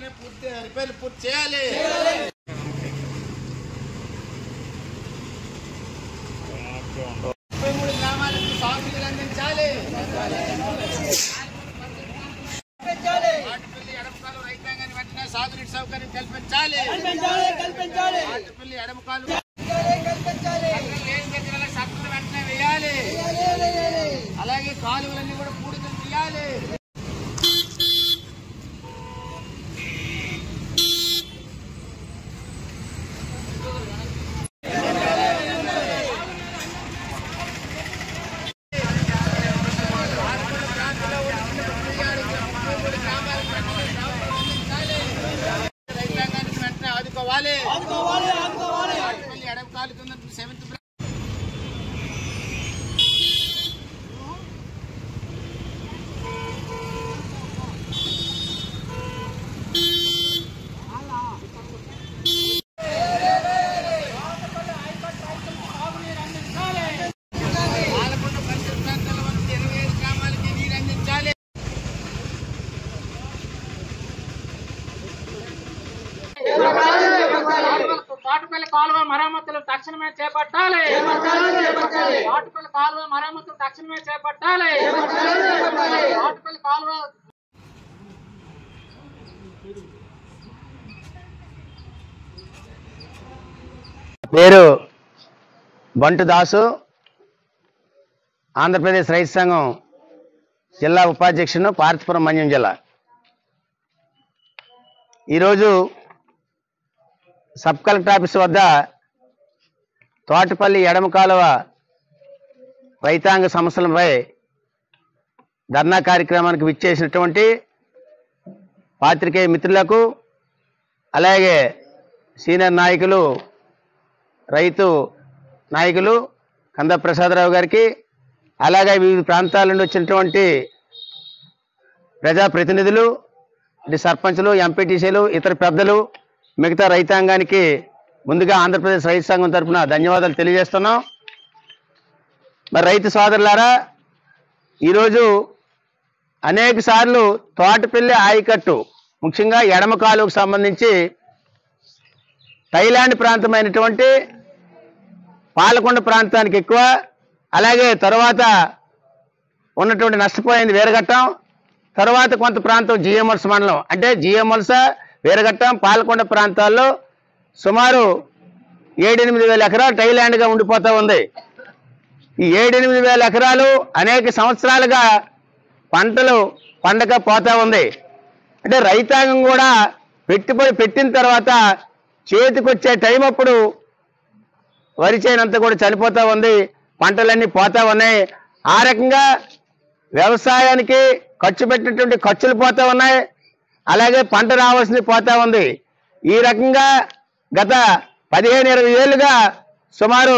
రిపేర్లు పూర్తి చేయాలి. 33 గ్రామాలకు సాగునీరు అందించాలి. ఆటుపల్లి ఎడమకాలు రైతాంగాన్ని వెంటనే సాగునీటి సౌకర్యం కల్పించాలి. ఆటుపల్లి ఎడమకాలు సత్తులు వెంటనే వేయాలి. అలాగే కాలువలన్నీ కూడా పూడికలు తీయాలి. రైతాంగానికి వెంటనే ఆదుకోవాలి. ఆటుపల్లి ఎడమకాలు కింద 7th తోటపల్లి కాలువ మరమ్మతులు తక్షణమే చేపట్టాలి. తోటపల్లి కాలువ మరమ్మతులు తక్షణమే చేపట్టాలి. తోటపల్లి కాలువ పేరు బంటు దాసు, ఆంధ్రప్రదేశ్ రైతు సంఘం జిల్లా ఉపాధ్యక్షుడు, పార్వతీపురం మన్యం జిల్లా. ఈరోజు సబ్ కలెక్టర్ ఆఫీస్ వద్ద తోటపల్లి ఎడమ కాలువ రైతాంగ సమస్యలపై ధర్నా కార్యక్రమానికి విచ్చేసినటువంటి పాత్రికేయ మిత్రులకు, అలాగే సీనియర్ నాయకులు, రైతు నాయకులు కంద ప్రసాదరావు గారికి, అలాగే వివిధ ప్రాంతాల నుండి వచ్చినటువంటి ప్రజాప్రతినిధులు, సర్పంచులు, ఎంపీటీసీలు, ఇతర పెద్దలు, మిగతా రైతాంగానికి ముందుగా ఆంధ్రప్రదేశ్ రైతు సంఘం తరఫున ధన్యవాదాలు తెలియజేస్తున్నాం. మరి రైతు సోదరులారా, ఈరోజు అనేక సార్లు తోటపల్లి ఆయకట్టు, ముఖ్యంగా ఎడమ కాలువకు సంబంధించి థైలాండ్ ప్రాంతమైనటువంటి పాలకొండ ప్రాంతానికి ఎక్కువ, అలాగే తర్వాత ఉన్నటువంటి నష్టపోయింది వీరఘట్టం, తర్వాత కొంత ప్రాంతం జిఎంఎల్స్ మండలం, అంటే జిఎంఎల్స, వీరఘట్టం, పాలకొండ ప్రాంతాల్లో సుమారు 7-8 వేల ఎకరాలు థైలాండ్గా ఉండిపోతూ ఉంది. ఈ 7-8 వేల ఎకరాలు అనేక సంవత్సరాలుగా పంటలు పండక పోతూ ఉంది. అంటే రైతాంగం కూడా పెట్టుబడి పెట్టిన తర్వాత చేతికొచ్చే టైం అప్పుడు వరి చేనంతా కూడా చనిపోతూ ఉంది, పంటలన్నీ పోతూ ఉన్నాయి. ఆ రకంగా వ్యవసాయానికి ఖర్చు పెట్టినటువంటి ఖర్చులు పోతూ ఉన్నాయి, అలాగే పంట రావాల్సింది పోతూ ఉంది. ఈ రకంగా గత 15-20 ఏళ్ళుగా సుమారు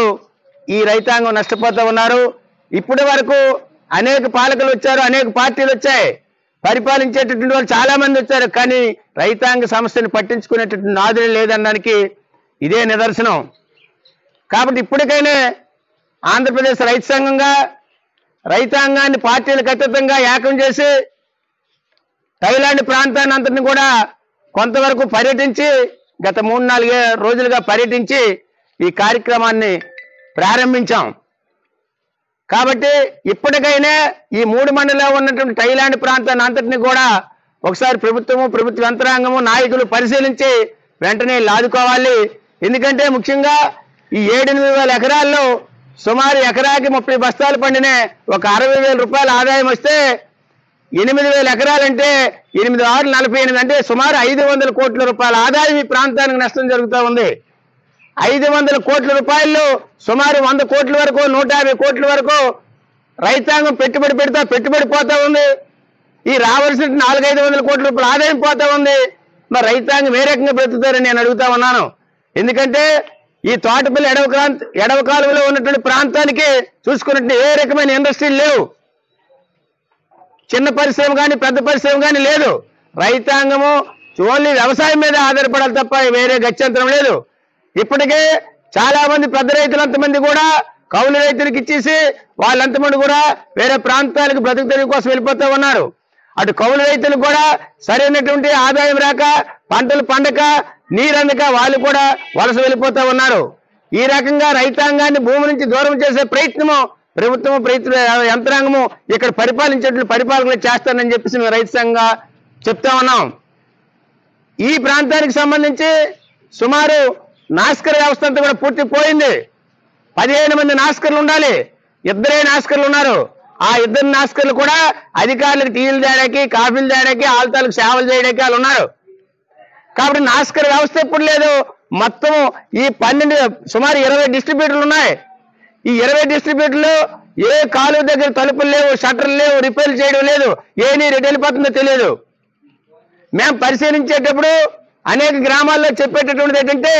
ఈ రైతాంగం నష్టపోతూ ఉన్నారు. ఇప్పటి వరకు అనేక పాలకులు వచ్చారు, అనేక పార్టీలు వచ్చాయి, పరిపాలించేటటువంటి వాళ్ళు చాలామంది వచ్చారు, కానీ రైతాంగ సమస్యను పట్టించుకునేటటువంటి నాదులే లేదనడానికి ఇదే నిదర్శనం. కాబట్టి ఇప్పటికైనా ఆంధ్రప్రదేశ్ రైతు సంఘంగా రైతాంగాన్ని పార్టీలకు అతీతంగా ఏకం చేసి థైలాండ్ ప్రాంతాన్ని అంతటిని కూడా కొంతవరకు పర్యటించి, గత 3-4 రోజులుగా పర్యటించి ఈ కార్యక్రమాన్ని ప్రారంభించాం. కాబట్టి ఇప్పటికైనా ఈ 3 మండలంలో ఉన్నటువంటి థైలాండ్ ప్రాంతాన్ని అంతటిని కూడా ఒకసారి ప్రభుత్వము, ప్రభుత్వ యంత్రాంగము, నాయకులు పరిశీలించి వెంటనే లాదుకోవాలి. ఎందుకంటే ముఖ్యంగా ఈ 7-8 వేల ఎకరాల్లో సుమారు ఎకరాకి 30 బస్తాలు పండిన ఒక 60,000 రూపాయల ఆదాయం వస్తే 8,000 ఎకరాలంటే 8×6=48, అంటే సుమారు 500 కోట్ల రూపాయల ఆదాయం ఈ ప్రాంతానికి నష్టం జరుగుతూ ఉంది. 500 కోట్ల రూపాయలు సుమారు 100 కోట్ల వరకు, 150 కోట్ల వరకు రైతాంగం పెట్టుబడి పెడతా పెట్టుబడి పోతా ఉంది. ఈ రావాల్సిన 400-500 కోట్ల రూపాయల ఆదాయం పోతా ఉంది. మరి రైతాంగం ఏ రకంగా బ్రతుకుతారని నేను అడుగుతా ఉన్నాను. ఎందుకంటే ఈ తోటపల్లి ఎడవ కాలువలో ఉన్నటువంటి ప్రాంతానికి చూసుకున్నట్టు ఏ రకమైన ఇండస్ట్రీలు లేవు, చిన్న పరిశ్రమ కానీ పెద్ద పరిశ్రమ కానీ లేదు. రైతాంగము ఓన్లీ వ్యవసాయం మీద ఆధారపడాలి తప్ప వేరే గత్యంతరం లేదు. ఇప్పటికే చాలా మంది పెద్ద రైతులంతమంది కూడా కౌలు రైతులకు ఇచ్చేసి వాళ్ళంతమంది కూడా వేరే ప్రాంతాలకు బ్రతుకు తెరువు కోసం వెళ్ళిపోతూ ఉన్నారు. అటు కౌలు రైతులు కూడా సరైనటువంటి ఆదాయం రాక, పంటలు పండక, నీరందక వాళ్ళు కూడా వలస వెళ్ళిపోతా ఉన్నారు. ఈ రకంగా రైతాంగాన్ని భూమి నుంచి దూరం చేసే ప్రయత్నము యంత్రాంగము ఇక్కడ పరిపాలకులు చేస్తారని చెప్పేసి మేము రైతు సంఘంగా చెప్తా ఉన్నాం. ఈ ప్రాంతానికి సంబంధించి సుమారు నాస్కర్ వ్యవస్థ అంతా కూడా పూర్తిపోయింది. 15 మంది నాస్కర్లు ఉండాలి, 2 నాస్కర్లు ఉన్నారు. ఆ 2 నాస్కర్లు కూడా అధికారులకు టీలు తేడానికి, కాఫీలు తేడానికి, ఆల్తాలకు సేవలు చేయడానికి వాళ్ళు ఉన్నారు. కాబట్టి నాస్కర్ వ్యవస్థ ఎప్పుడు లేదు. మొత్తం ఈ 12 సుమారు 20 డిస్ట్రిబ్యూటర్లు ఉన్నాయి. ఈ 20 డిస్ట్రిబ్యూటర్లు ఏ కాలువ దగ్గర తలుపులు లేవు, షట్టర్లు లేవు, రిపేర్లు చేయడం లేదు, ఏ నీరు ఎటు వెళ్ళిపోతుందో తెలియదు. మేము పరిశీలించేటప్పుడు అనేక గ్రామాల్లో చెప్పేటటువంటిది ఏంటంటే,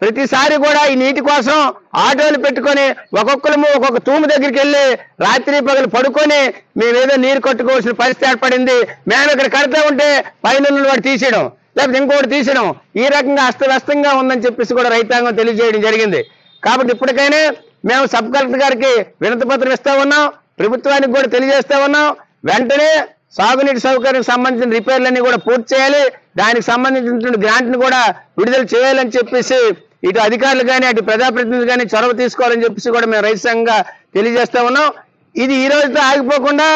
ప్రతిసారి కూడా ఈ నీటి కోసం ఆటోలు పెట్టుకొని ఒక్కొక్క తూము దగ్గరికి వెళ్ళి రాత్రి పగలు పడుకొని మేమేదో నీరు కట్టుకోవాల్సిన పరిస్థితి ఏర్పడింది. మేము ఇక్కడ కడతా ఉంటే పైన వాడు తీసేయడం, లేకపోతే ఇంకోటి తీసేయడం, ఈ రకంగా అస్తవ్యస్తంగా ఉందని చెప్పేసి కూడా రైతాంగం తెలియజేయడం జరిగింది. కాబట్టి ఇప్పటికైనా మేము సబ్ కలెక్టర్ గారికి వినతి పత్రం ఇస్తా ఉన్నాం, ప్రభుత్వానికి కూడా తెలియజేస్తా ఉన్నాం. వెంటనే సాగునీటి సౌకర్యానికి సంబంధించిన రిపేర్లన్నీ కూడా పూర్తి చేయాలి, దానికి సంబంధించిన గ్రాంట్ని కూడా విడుదల చేయాలని చెప్పేసి ఇటు అధికారులు కానీ అటు ప్రజాప్రతినిధులు కానీ చొరవ తీసుకోవాలని చెప్పేసి కూడా మేము రైతు సంఘంగా తెలియజేస్తా ఉన్నాం. ఇది ఈ రోజుతో ఆగిపోకుండా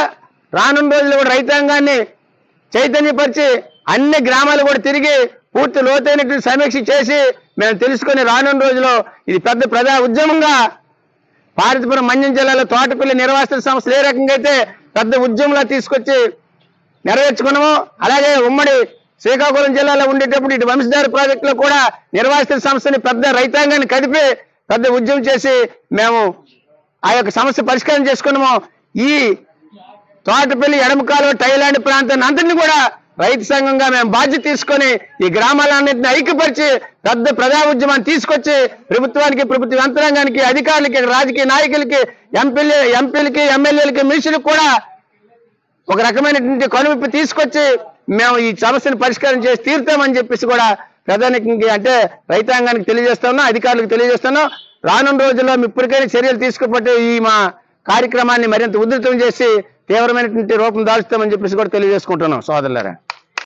రానున్న రోజుల్లో కూడా రైతాంగాన్ని చైతన్యపరిచి అన్ని గ్రామాలు కూడా తిరిగి పూర్తి లోతైనటువంటి సమీక్ష చేసి మేము తెలుసుకొని రానున్న రోజుల్లో ఇది పెద్ద ప్రజా ఉద్యమంగా పార్వతీపురం మన్యం జిల్లాలో తోటపల్లి నిర్వాసిత సంస్థలు ఏ రకంగా అయితే పెద్ద ఉద్యమంలా తీసుకొచ్చి నెరవేర్చుకున్నాము, అలాగే ఉమ్మడి శ్రీకాకుళం జిల్లాలో ఉండేటప్పుడు ఇటు వంశధార ప్రాజెక్టులో కూడా నిర్వాసిత సంస్థని పెద్ద రైతాంగాన్ని కదిపి పెద్ద ఉద్యమం చేసి మేము ఆ యొక్క సమస్య పరిష్కారం చేసుకున్నాము. ఈ తోటపల్లి, ఎడమకాలువ, టైలాండ్ ప్రాంతాన్ని అందరినీ కూడా రైతు సంఘంగా మేము బాధ్యత తీసుకొని ఈ గ్రామాలన్నింటినీ ఐక్యపరిచి పెద్ద ప్రజా ఉద్యమాన్ని తీసుకొచ్చి ప్రభుత్వానికి, ప్రభుత్వ యంత్రాంగానికి, అధికారులకి, రాజకీయ నాయకులకి, ఎంపీలకి, ఎమ్మెల్యేలకి, మినిస్టర్లకు కూడా ఒక రకమైనటువంటి కనువిప్పు తీసుకొచ్చి మేము ఈ సమస్యను పరిష్కారం చేసి తీరుతామని చెప్పేసి కూడా ప్రధానికి అంటే రైతాంగానికి తెలియజేస్తా ఉన్నాం, అధికారులకు తెలియజేస్తున్నాం. రానున్న రోజుల్లో ఇప్పటికైనా చర్యలు తీసుకోకపోతే ఈ మా కార్యక్రమాన్ని మరింత ఉధృతం చేసి తీవ్రమైనటువంటి రూపం దాల్చుతామని చెప్పేసి కూడా తెలియజేసుకుంటున్నాం సోదరులారా.